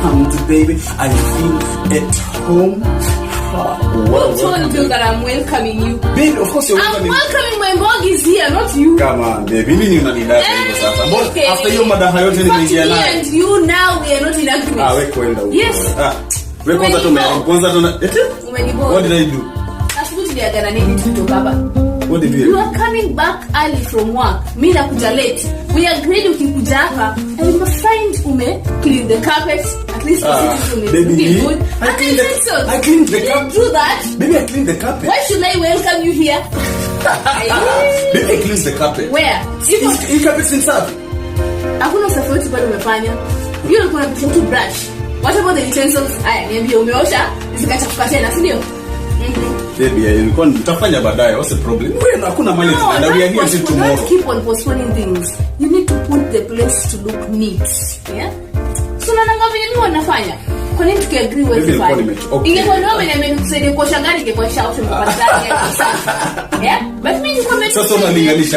welcomed, baby. I feel at home. Who told you that I'm welcoming you? Baby, of course you're welcoming. I'm welcoming my mom is here, not you. Come on, baby. Nini unanidai sasa? But after your madaha yote nimeingia nayo. And you now we are not in agreement. Wewe kwenda huko. Yes. Wewe kwanza tuna Umeniboa. What did I do? Asubuhi tuliagana nini tutoka hapa? What did you? You are coming back early from work. Mimi nakuja late. We agreed ukikuja hapa I must find clean the carpet. At least baby, good. I cleaned the carpet. Do that. Baby, I cleaned the carpet. Why should I welcome you here? Baby, I cleaned the carpet. Where? Hii carpet si safi. Hakuna usafi wote bado umefanya. Hiyo ulikuwa unapiga tu brush. What about the utensils? Aya, niambie umeosha zikachafuka tena, si ndio? Baby, nilikuwa nitafanya baadaye. What's the problem? Wewe hakuna mali tena. We are here till tomorrow. Don't keep on postponing things. You need to put the place to look neat. Yeah? So nananga vile mimi wanafanya. Kwa nini tukiagree wewe fanya? Ingekuwa ndio mimi nimekusaidia kuosha gari ingekuwa shout mpaka yeah? But mimi niko mimi. Sasa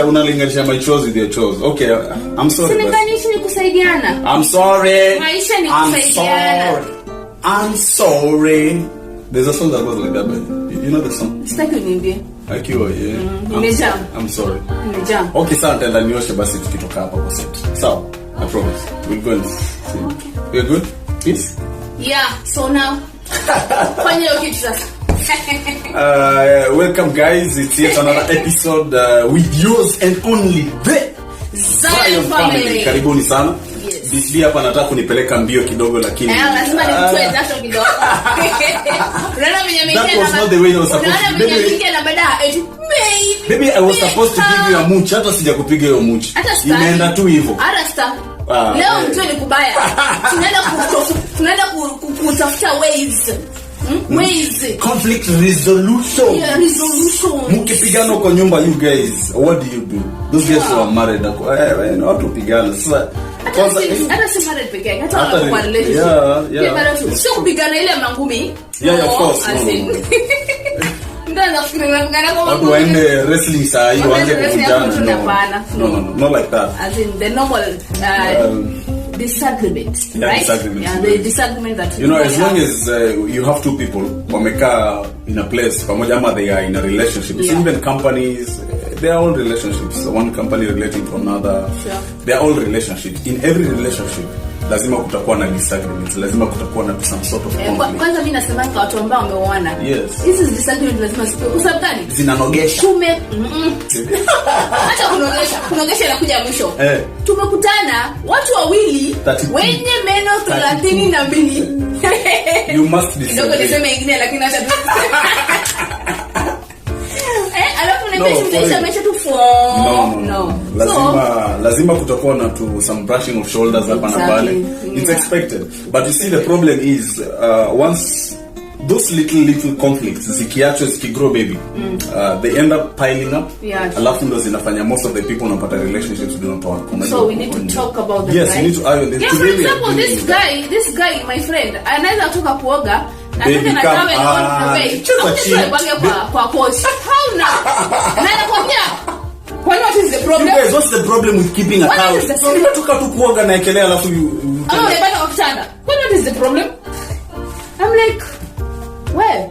unalinganisha my chores with your chores. Okay, I'm sorry. Siniganishi ni kusaidiana. I'm sorry. Maisha ni kusaidiana. I'm sorry. There's a song that goes like that, but you know the song? Sitaki uniambie. Like you, yeah. I'm sorry. Nimejam. Okay, sawa, nitaenda nioshe basi tukitoka hapa kwa set. Sawa, I promise. We'll go and see. Okay. We're good? Peace? Yeah, so now fanya hiyo kitu sasa. Welcome guys, it's yet another episode with yours and only the Zion family. Karibuni sana. Bisbi hapa nataka kunipeleka mbio kidogo lakini lazima nikutoe jasho kidogo. Unaona mwenye ameingia na that was not the way I was supposed to. Mwenye ameingia na baada baby I was supposed to give you a much, hata sijakupiga hiyo much. Imeenda tu hivyo. Arasta. Leo mtu ni kubaya. Tunaenda kutafuta ways. Conflict resolution. Yeah, resolution. Mkipigana kwa nyumba you guys, what do you do? Those guys who are married, not to pigana. Sasa hata si married peke yake, hata kwa relationship. Yeah. Sio kupigana ile mangumi. Yeah, of course. Ndio nafikiria ngana kwa watu waende wrestling saa hiyo waende kupigana. No, not like that. As in the normal disagreement, right? Disagreement. Yeah, the disagreement that you know, as long as you have two people wamekaa in a place pamoja ama they are in a relationship. Yeah. Even companies, they are all relationships. One company relating to another. Sure. They are all relationships. In every relationship lazima kutakuwa na disagreements, lazima kutakuwa na some sort of conflict. Kwanza mimi nasema kwa watu ambao wameoana. Yes. This is disagreement lazima siku. Kwa sababu gani? Zinanogesha. Acha kunogesha inakuja mwisho. Tumekutana watu wawili wenye meno 32. You must disagree. Ndio niseme ingine lakini acha tu. No. Lazima kutakuwa na some brushing of shoulders hapa na pale. It's expected. But you see the problem is once those little conflicts zikigrow baby, they end up piling up. Yeah. Alafu ndo zinafanya most of the people unapata relationships do not work. So we need to talk about that. Yes, we need to iron this. Yeah, for example, this guy my friend anaweza kutoka kuoga baby come kwa coach. How now? What is the problem? You guys, what's the problem with keeping a towel? So you took out to kuoga na ekelea alafu unapata kukutana. What is the problem? I'm like, well,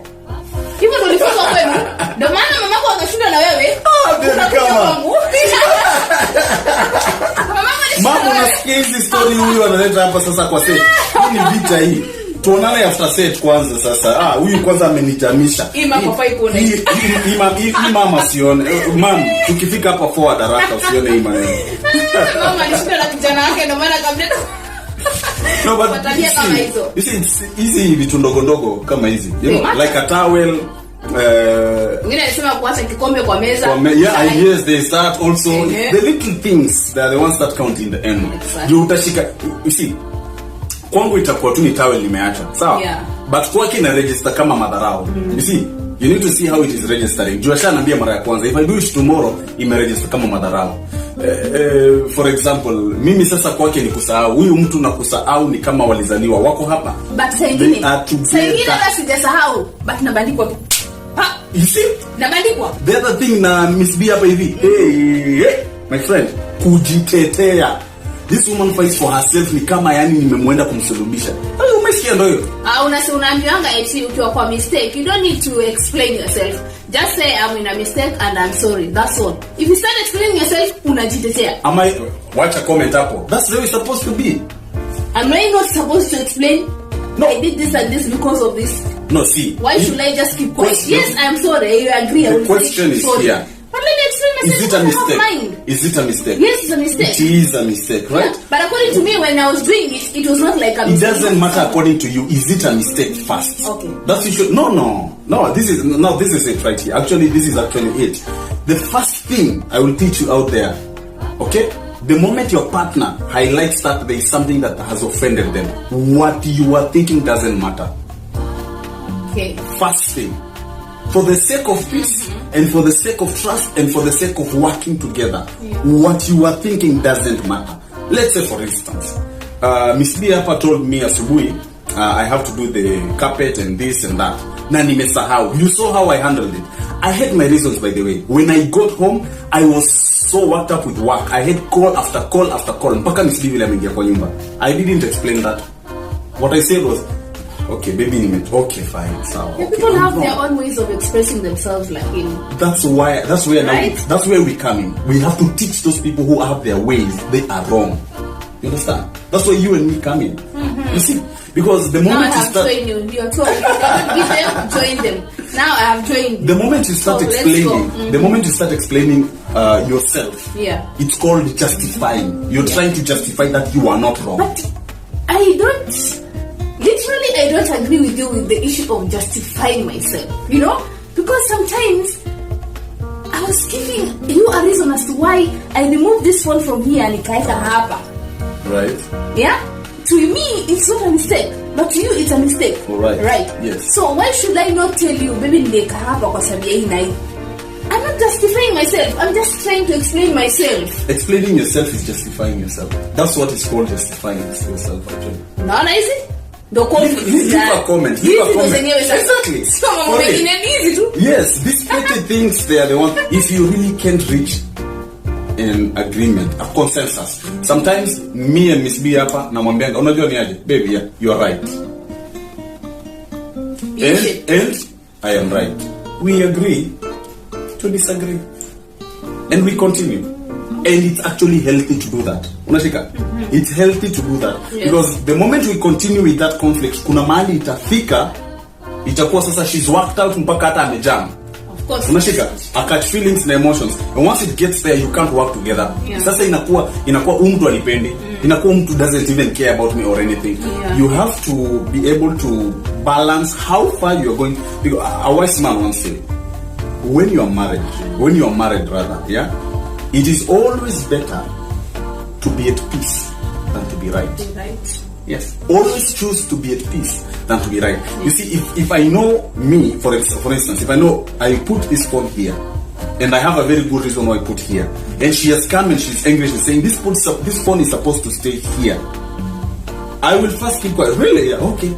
hivyo ndio lifunzo kwenu. Ndio maana mamako akashinda na wewe. Mama unasikia hizi story huyu analeta hapa sasa kwa set. Hii ni vita hii. Tuonane after set kwanza sasa. Huyu kwanza amenijamisha. Mama sione. Mama, tukifika hapa forward haraka usione hii maneno. Mama alishinda na kijana wake ndio maana kamleta. No, but you see hizi vitu ndogo kama hizi. You know, like a towel. Ngine anasema kuacha kikombe kwa meza. Yeah, yes, they start also. The little things that are the ones that count in the end. You utashika, you see, kwangu itakuwa tu ni towel nimeacha. Sawa? Yeah. But kwake ina register kama madharau. You see, you need to see how it is registering. Jua shanaambia mara ya kwanza, if I do it tomorrow, imeregister kama madharau. For example, mimi sasa kwake ni kusahau. Huyu mtu na kusahau ni kama walizaliwa wako hapa. But saingine hata sijasahau, but nabandikwa. You see? Nabandikwa. The other thing na Miss B hapa hivi. Hey, my friend, kujitetea. This woman fights for herself ni kama yani nimemwenda kumsulubisha. Umesikia ndio hiyo? Unaambianga eti ukiwa kwa mistake, you don't need to explain yourself. Just say I'm in a mistake and I'm sorry. That's all. If you start explaining yourself, unajitetea. Watch a comment hapo. That's the way it's supposed to be. Am I not supposed to explain? No. I did this and this because of this. No, see. Why should I just keep quiet? Yes, I'm sorry. You agree. The question is here. But let me explain myself. Is it a mistake? Is it a mistake? Yes, it's a mistake. It is a mistake, right? Yeah. But according to me, when I was doing it, it was not like a mistake. It doesn't matter according to you. Is it a mistake first? Okay. That's you should. No. This is it right here. Actually, this is actually it. The first thing I will teach you out there, okay? The moment your partner highlights that there is something that has offended them, what you are thinking doesn't matter. Okay. First thing. For the sake of peace, and for the sake of trust, and for the sake of working together, what you are thinking doesn't matter. Let's say, for instance, Miss B hapa told me asubuhi, I have to do the carpet and this and that. Na nimesahau. You saw how I handled it. I had my reasons, by the way. When I got home, I was so worked up with work. I had call after call after call. Mpaka Miss B vile ameingia kwa nyumba. I didn't explain that. What I said was, okay, baby, okay, fine, so okay, people have their own ways of expressing themselves, like That's where we come in. We have to teach those people who have their ways. They are wrong. You understand? That's where you and me come in. Mm-hmm. You see, because the moment you start, you're told give them, join them. Now I have joined. The moment you start explaining, the moment you start explaining yourself, it's called justifying. You're trying to justify that you are not wrong. But I don't agree with you with the issue of justifying myself, because sometimes I was giving you a reason as to why I removed this phone from here and ikaeka hapa. Right. Yeah? To me, it's not a mistake, but to you, it's a mistake. Right. Right. Yes. So why should I not tell you, baby, nileka hapa kwa sababu hii na hii? I'm not justifying myself. I'm just trying to explain myself. Explaining yourself is justifying yourself. That's what is called justifying yourself, actually. No, easy. Leave a comment. Exactly. Yes, these petty things, they are the one. If you really can't reach an agreement, a consensus. Sometimes me and Miss B hapa namwambianga, unajua ni aje? Baby, yeah, you are right. And I am right. We agree to disagree. And we continue. And it's actually healthy to do that. Unashika? It's healthy to do that. Yes. Because the moment we continue with that conflict, kuna mahali itafika, itakuwa sasa she's worked out mpaka hata amejam. Of course. Unashika? Catch feelings and emotions. And once it gets there, you can't work together. Yeah. Sasa inakuwa mtu alipendi. Inakuwa mtu doesn't even care about me or anything. Yeah. You have to be able to balance how far you're going. Because a wise man once said, when you are married rather, yeah? It is always better to be at peace than to be right. Right. Yes. Always choose to be at peace than to be right. Yeah. You see, if I know me, for instance, if I know I put this phone here, and I have a very good reason why I put here, and she has come and she's angry, she's saying, this phone is supposed to stay here, I will first keep quiet. Really? Yeah, okay.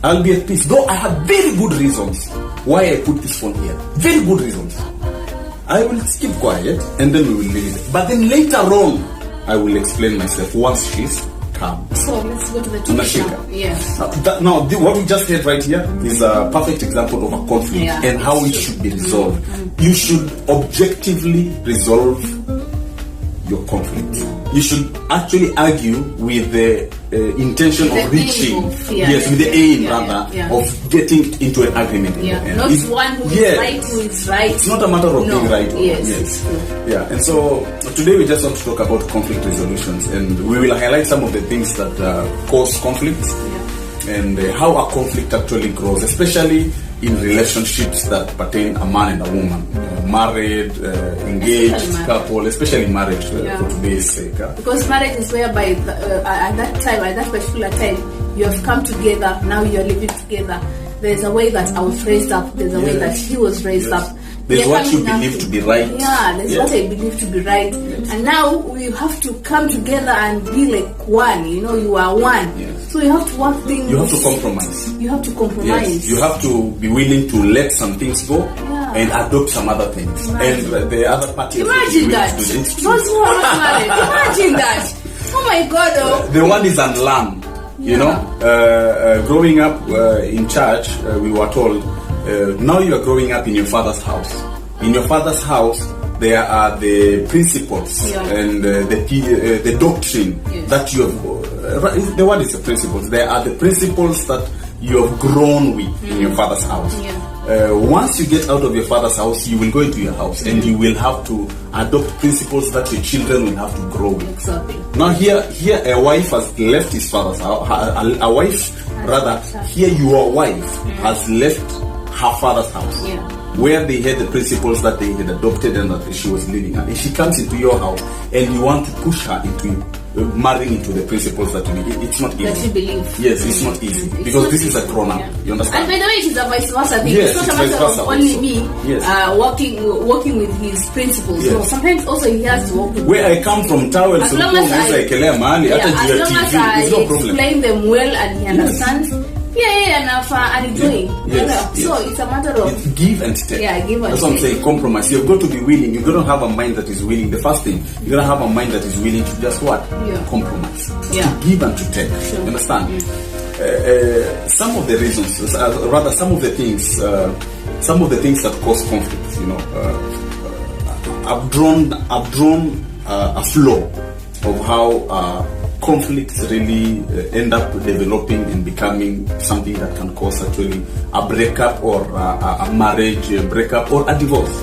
I'll be at peace. Though I have very good reasons why I put this phone here. Very good reasons. I will keep quiet and then we will leave it. But then later on, I will explain myself once she's calm. So let's go to the topic. Yes. Now, what we just heard right here is a perfect example of a conflict and how it should be resolved. You should objectively resolve your conflict. You should actually argue with the intention of reaching, with the aim of getting into an agreement. Not one who is right, who is right. It's not a matter of being right. Yes. Yeah, and so today we just want to talk about conflict resolutions, and we will highlight some of the things that cause conflict and how a conflict actually grows, especially in relationships that pertain a man and a woman, married, engaged couple, especially marriage for today's sake. Because marriage is whereby at that particular time, you have come together, now you are living together. There's a way that I was raised up, there's a way that he was raised up. There's what you believe to be right. Yeah, there's what I believe to be right. And now we have to come together and be like one. You are one. So you have to work things. You have to compromise. You have to compromise. Yes. You have to be willing to let some things go and adopt some other things. And the other party. Imagine that. Those who are not married. Imagine that. Oh my God! Oh. The word is unlearn. You know, growing up in church, we were told, now you are growing up in your father's house. In your father's house, there are the principles and the doctrine that you have. The word is the principles. There are the principles that you have grown with in your father's house. Once you get out of your father's house, you will go into your house and you will have to adopt principles that your children will have to grow with. Exactly. Now here a wife has left his father's house. A wife, rather, here your wife has left her father's house. Where they had the principles that they had adopted and that she was living. And if she comes into your house and you want to push her into marrying into the principles that you need, it's not easy. That you believe. Yes, it's not easy. Because this is a grown up. You understand? And by the way, it is a vice versa thing. Yes, it's not a matter of only me working with his principles. Yes. No, sometimes also he has to work with where I come from, towel, as long as I explain them well and he understands. And enjoying. So it's a matter of it's give and take. Give and That's what I'm saying. Compromise. You've got to be willing. You've got to have a mind that is willing. The first thing, you got to have a mind that is willing to just what? Compromise. To give and to take. Sure. You understand? Some of the reasons, rather, some of the things that cause conflict. You know, I've drawn a flow of how conflicts really end up developing and becoming something that can cause actually a breakup or a marriage breakup or a divorce.